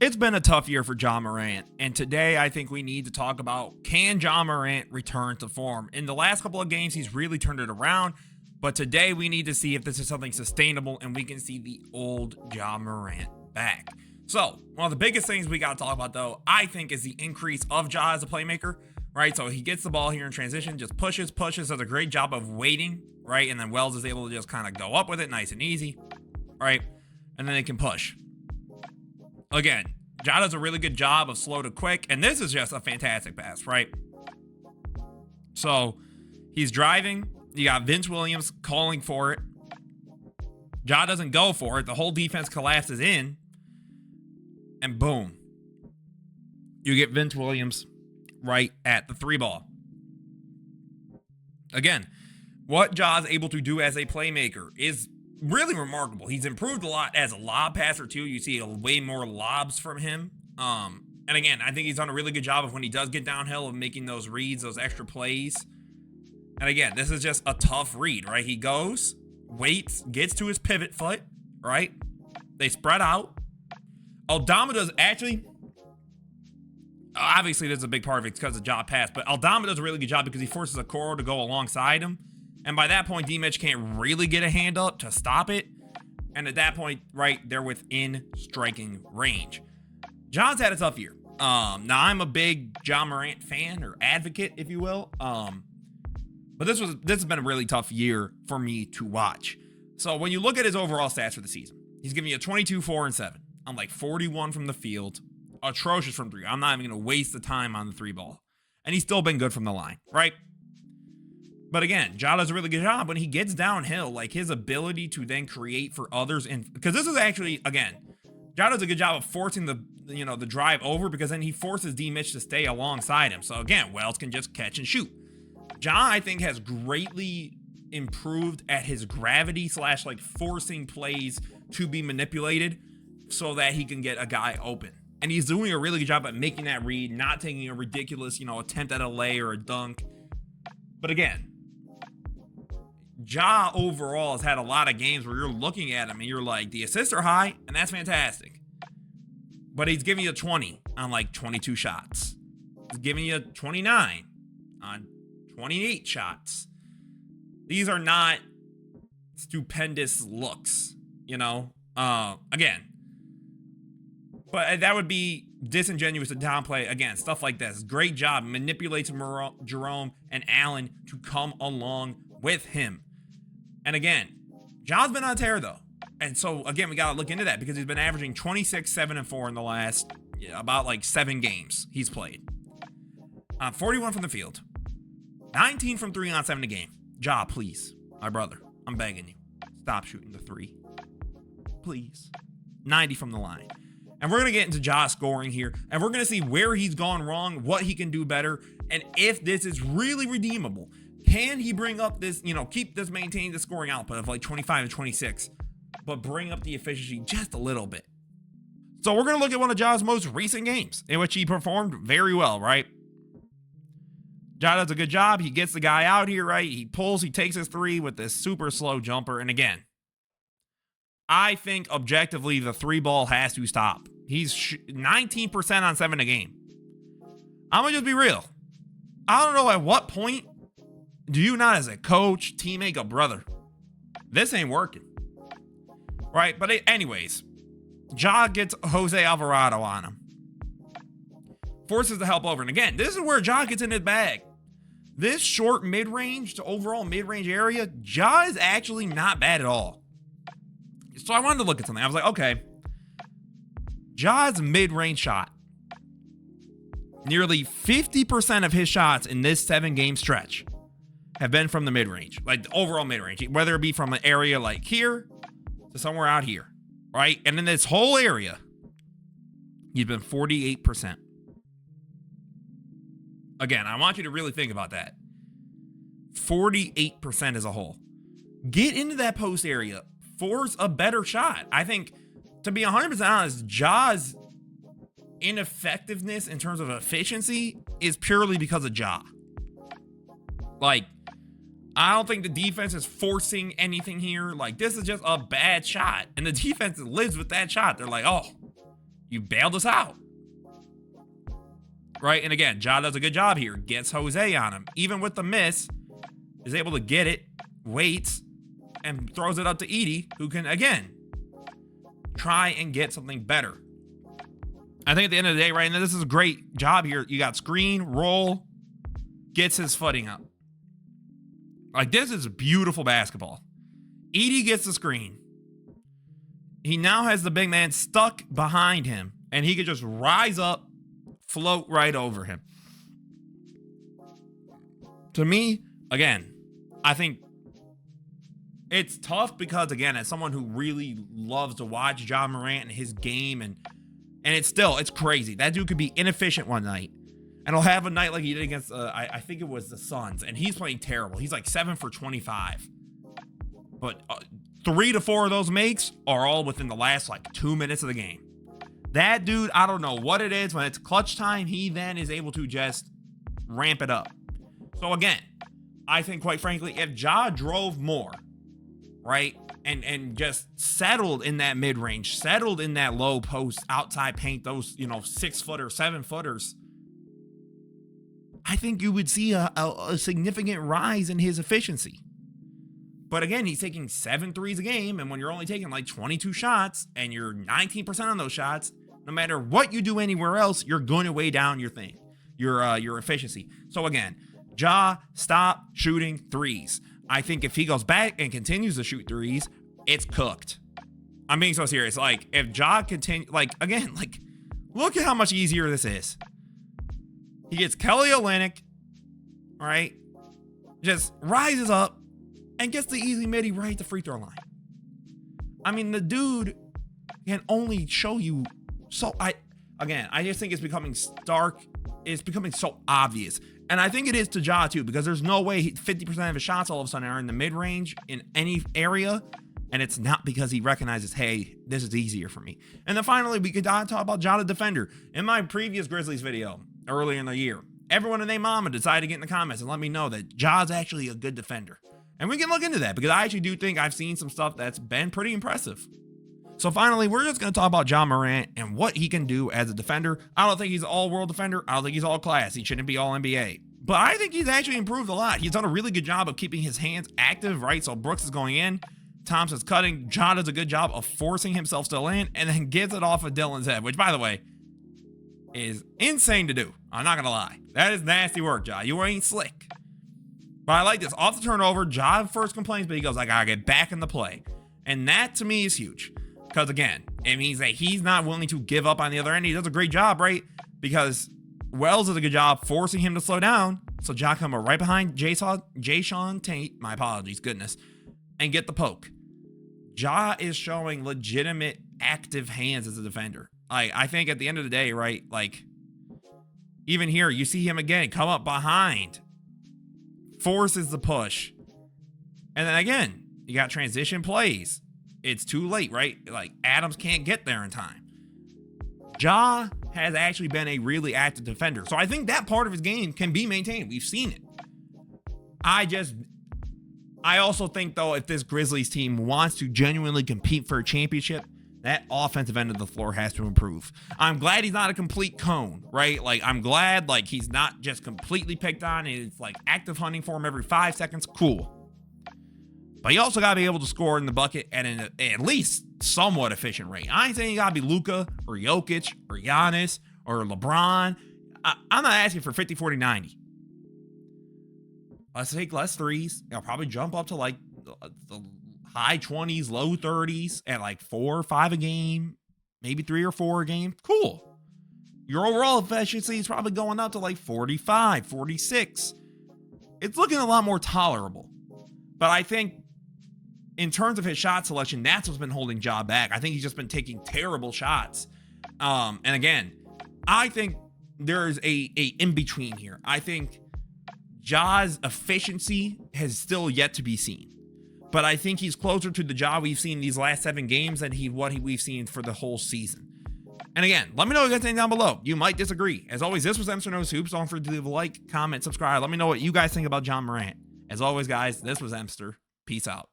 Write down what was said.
It's been a tough year for Ja Morant, and today I think we need to talk about, can Ja Morant return to form? In the last couple of games, he's really turned it around, but today we need to see if this is something sustainable and we can see the old Ja Morant back. So, one of the biggest things we got to talk about, though, I think, is the increase of Ja as a playmaker, right? So he gets the ball here in transition, just pushes, does a great job of waiting, right? And then Wells is able to just kind of go up with it nice and easy, right? And then they can push. Again, Ja does a really good job of slow to quick, and this is just a fantastic pass, right? So he's driving. You got Vince Williams calling for it. Ja doesn't go for it. The whole defense collapses in, and boom, you get Vince Williams right at the three ball. Again, what Ja's able to do as a playmaker is really remarkable. He's improved a lot as a lob passer too. You see way more lobs from him. And again, I think he's done a really good job of when he does get downhill of making those reads, those extra plays. And again, this is just a tough read, right? He goes, waits, gets to his pivot foot, right? They spread out. Aldama does actually, obviously there's a big part of it because of Ja pass, but Aldama does a really good job because he forces a Okoro to go alongside him. And by that point, D-Mitch can't really get a hand up to stop it. And at that point, right, they're within striking range. Ja's had a tough year. Now, I'm a big Ja Morant fan or advocate, if you will. But this has been a really tough year for me to watch. So when you look at his overall stats for the season, he's giving you a 22, 4, and 7. I'm like 41 from the field. Atrocious from three. I'm not even going to waste the time on the three ball. And he's still been good from the line, right? But again, Ja does a really good job when he gets downhill, like his ability to then create for others. And because this is actually, again, Ja does a good job of forcing the drive over, because then he forces D-Mitch to stay alongside him. So again, Wells can just catch and shoot. Ja, I think, has greatly improved at his gravity / like forcing plays to be manipulated so that he can get a guy open. And he's doing a really good job at making that read, not taking a ridiculous, attempt at a lay or a dunk. But again, Ja overall has had a lot of games where you're looking at him and you're like, the assists are high, and that's fantastic. But he's giving you 20 on like 22 shots. He's giving you 29 on 28 shots. These are not stupendous looks, again. But that would be disingenuous to downplay, again, stuff like this. Great job. Manipulates Jerome and Allen to come along with him. And again, Ja's been on a tear, though. And so, again, we got to look into that because he's been averaging 26, 7, and 4 in the last about like 7 games he's played. 41 from the field. 19 from 3 on 7 a game. Ja, please. My brother, I'm begging you. Stop shooting the 3. Please. 90 from the line. And we're going to get into Ja scoring here. And we're going to see where he's gone wrong, what he can do better, and if this is really redeemable. Can he bring up this, maintain the scoring output of like 25 and 26, but bring up the efficiency just a little bit? So we're going to look at one of Ja's most recent games in which he performed very well, right? Ja does a good job. He gets the guy out here, right? He pulls, he takes his 3 with this super slow jumper. And again, I think objectively the 3 ball has to stop. He's 19% on 7 a game. I'm going to just be real. I don't know at what point do you not, as a coach, teammate, go, brother, this ain't working. Right? But anyways, Ja gets Jose Alvarado on him. Forces the help over. And again, this is where Ja gets in his bag. This short mid-range to overall mid-range area, Ja is actually not bad at all. So I wanted to look at something. I was like, okay, Ja's mid-range shot. Nearly 50% of his shots in this 7-game stretch have been from the mid-range, like the overall mid-range, whether it be from an area like here to somewhere out here, right? And in this whole area, he's been 48%. Again, I want you to really think about that. 48% as a whole. Get into that post area. Force a better shot. I think, to be 100% honest, Ja's ineffectiveness in terms of efficiency is purely because of Ja. Like, I don't think the defense is forcing anything here. Like, this is just a bad shot. And the defense lives with that shot. They're like, oh, You bailed us out. Right? And again, Ja does a good job here. Gets Jose on him. Even with the miss, is able to get it, waits, and throws it up to Edey, who can, again, try and get something better. I think at the end of the day, right, and this is a great job here. You got screen, roll, gets his footing up. Like, this is beautiful basketball. Edey gets the screen. He now has the big man stuck behind him, and he could just rise up, float right over him. To me, again, I think it's tough because, again, as someone who really loves to watch Ja Morant and his game, and it's crazy. That dude could be inefficient one night, and he'll have a night like he did against, I think it was the Suns, and he's playing terrible. He's like 7 for 25. But 3 to 4 of those makes are all within the last, like, 2 minutes of the game. That dude, I don't know what it is. When it's clutch time, he then is able to just ramp it up. So, again, I think, quite frankly, if Ja drove more, right, and just settled in that mid-range, settled in that low post, outside paint, those, 6-footers, 7-footers, I think you would see a significant rise in his efficiency. But again, he's taking 7 threes a game, and when you're only taking like 22 shots, and you're 19% on those shots, no matter what you do anywhere else, you're going to weigh down your thing, your efficiency. So again, Ja, stop shooting threes. I think if he goes back and continues to shoot threes, it's cooked. I'm being so serious. Like, if Ja again, look at how much easier this is. He gets Kelly Olynyk, right? Just rises up and gets the easy middy right at the free throw line. I mean, the dude can only show you so. I just think it's becoming stark. It's becoming so obvious. And I think it is to Ja too, because there's no way 50% of his shots all of a sudden are in the mid-range in any area. And it's not because he recognizes, hey, this is easier for me. And then finally, we could talk about Ja the defender. In my previous Grizzlies video earlier in the year, everyone and their mama decided to get in the comments and let me know that Ja's actually a good defender. And we can look into that, because I actually do think I've seen some stuff that's been pretty impressive. So finally, we're just going to talk about Ja Morant and what he can do as a defender. I don't think he's an all-world defender. I don't think he's all-class. He shouldn't be all-NBA. But I think he's actually improved a lot. He's done a really good job of keeping his hands active, right? So Brooks is going in, Thompson's cutting, Ja does a good job of forcing himself still in, and then gets it off of Dylan's head, which, by the way, is insane to do. I'm not going to lie. That is nasty work, Ja. You ain't slick. But I like this. Off the turnover, Ja first complains, but he goes, I got to get back in the play. And that, to me, is huge. Because, again, it means that he's not willing to give up on the other end. He does a great job, right? Because Wells does a good job forcing him to slow down. So Ja come right behind Jason Tate, my apologies, goodness, and get the poke. Ja is showing legitimate active hands as a defender. I think at the end of the day, right, like, even here, you see him again come up behind, forces the push. And then again, you got transition plays. It's too late, right? Like, Adams can't get there in time. Ja has actually been a really active defender. So I think that part of his game can be maintained. We've seen it. I also think, though, if this Grizzlies team wants to genuinely compete for a championship, that offensive end of the floor has to improve. I'm glad he's not a complete cone, right? Like, I'm glad, like, he's not just completely picked on. It's like active hunting for him every 5 seconds. Cool. But you also got to be able to score in the bucket at an at least somewhat efficient rate. I ain't saying you got to be Luka or Jokic or Giannis or LeBron. I'm not asking for 50, 40, 90. Let's take less threes. I'll probably jump up to like the high 20s, low 30s at like 4 or 5 a game, maybe 3 or 4 a game. Cool. Your overall efficiency is probably going up to like 45, 46. It's looking a lot more tolerable. But I think in terms of his shot selection, that's what's been holding Ja back. I think he's just been taking terrible shots. And again, I think there's a in-between here. I think Ja's efficiency has still yet to be seen. But I think he's closer to the Ja we've seen these last 7 games than we've seen for the whole season. And again, let me know what you guys think down below. You might disagree. As always, this was Emster Knows Hoops. Don't forget to leave a like, comment, subscribe. Let me know what you guys think about Ja Morant. As always, guys, this was Emster. Peace out.